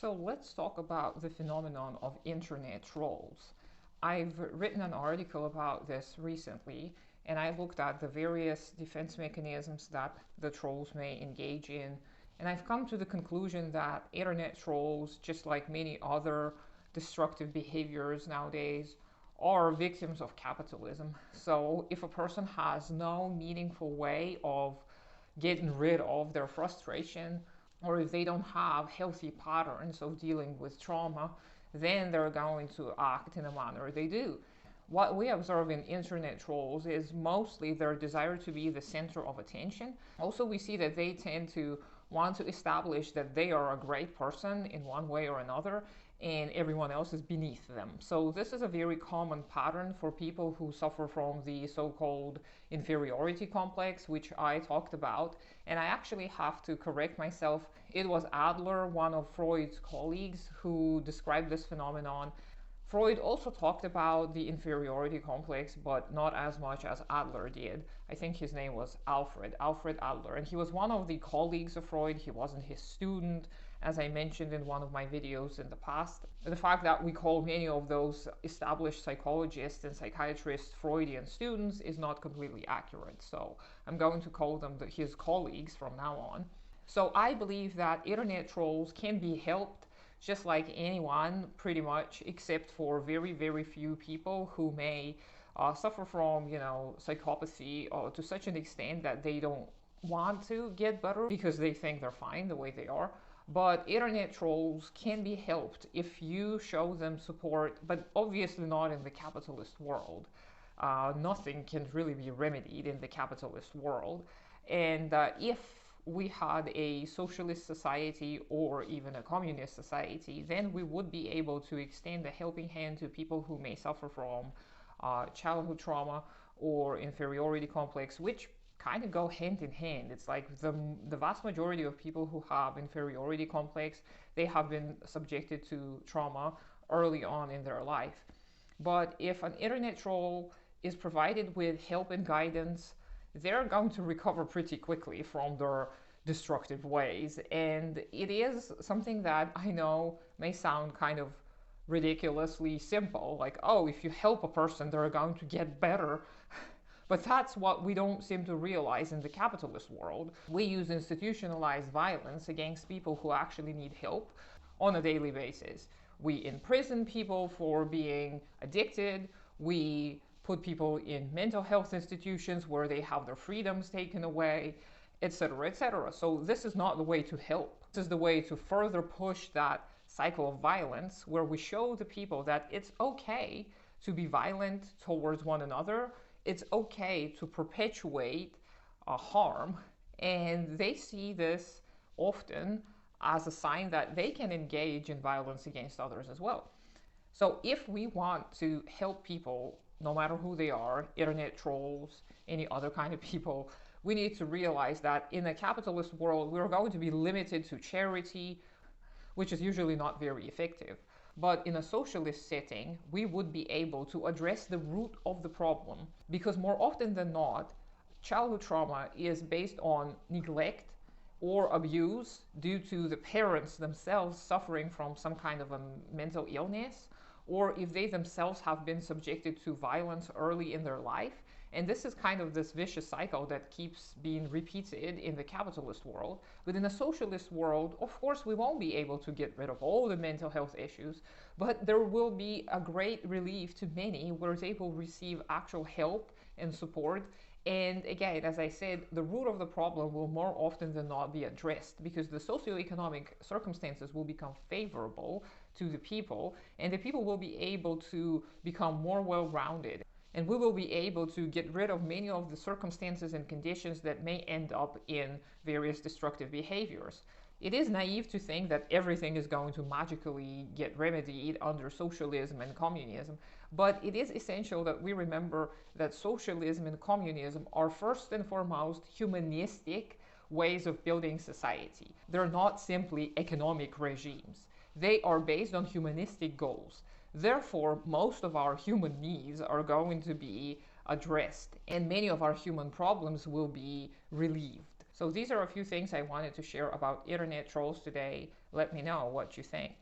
So let's talk about the phenomenon of internet trolls. I've written an article about this recently, and I looked at the various defense mechanisms that the trolls may engage in. And I've come to the conclusion that internet trolls, just like many other destructive behaviors nowadays, are victims of capitalism. So if a person has no meaningful way of getting rid of their frustration, or if they don't have healthy patterns of dealing with trauma, then they're going to act in a manner they do. What we observe in internet trolls is mostly their desire to be the center of attention. Also, we see that they tend to want to establish that they are a great person in one way or another, and everyone else is beneath them. So this is a very common pattern for people who suffer from the so-called inferiority complex, which I talked about. And I actually have to correct myself. It was Adler, one of Freud's colleagues, who described this phenomenon. Freud also talked about the inferiority complex, but not as much as Adler did. I think his name was Alfred Adler, and he was one of the colleagues of Freud. He wasn't his student, as I mentioned in one of my videos in the past. The fact that we call many of those established psychologists and psychiatrists Freudian students is not completely accurate, so I'm going to call them his colleagues from now on. So I believe that internet trolls can be helped just like anyone, pretty much, except for very, very few people who may suffer from, psychopathy to such an extent that they don't want to get better because they think they're fine the way they are. But internet trolls can be helped if you show them support, but obviously not in the capitalist world. Nothing can really be remedied in the capitalist world. And if we had a socialist society or even a communist society, then we would be able to extend a helping hand to people who may suffer from childhood trauma or inferiority complex, which kind of go hand in hand. It's like the vast majority of people who have inferiority complex, they have been subjected to trauma early on in their life. But if an internet troll is provided with help and guidance, they're going to recover pretty quickly from their destructive ways. And it is something that I know may sound kind of ridiculously simple, like, oh, if you help a person, they're going to get better. But that's what we don't seem to realize in the capitalist world. We use institutionalized violence against people who actually need help on a daily basis. We imprison people for being addicted. We put people in mental health institutions where they have their freedoms taken away, etc., etc. So this is not the way to help. This is the way to further push that cycle of violence, where we show the people that it's okay to be violent towards one another. It's okay to perpetuate harm, and they see this often as a sign that they can engage in violence against others as well. So if we want to help people, no matter who they are, internet trolls, any other kind of people, we need to realize that in a capitalist world, we're going to be limited to charity, which is usually not very effective. But in a socialist setting, we would be able to address the root of the problem, because more often than not, childhood trauma is based on neglect or abuse due to the parents themselves suffering from some kind of a mental illness, or if they themselves have been subjected to violence early in their life. And this is kind of this vicious cycle that keeps being repeated in the capitalist world. But in a socialist world, of course, we won't be able to get rid of all the mental health issues, but there will be a great relief to many where they will receive actual help and support. And again, as I said, the root of the problem will more often than not be addressed, because the socioeconomic circumstances will become favorable to the people, and the people will be able to become more well-rounded. And we will be able to get rid of many of the circumstances and conditions that may end up in various destructive behaviors. It is naive to think that everything is going to magically get remedied under socialism and communism, but it is essential that we remember that socialism and communism are first and foremost humanistic ways of building society. They're not simply economic regimes. They are based on humanistic goals. Therefore, most of our human needs are going to be addressed, and many of our human problems will be relieved. So these are a few things I wanted to share about internet trolls today. Let me know what you think.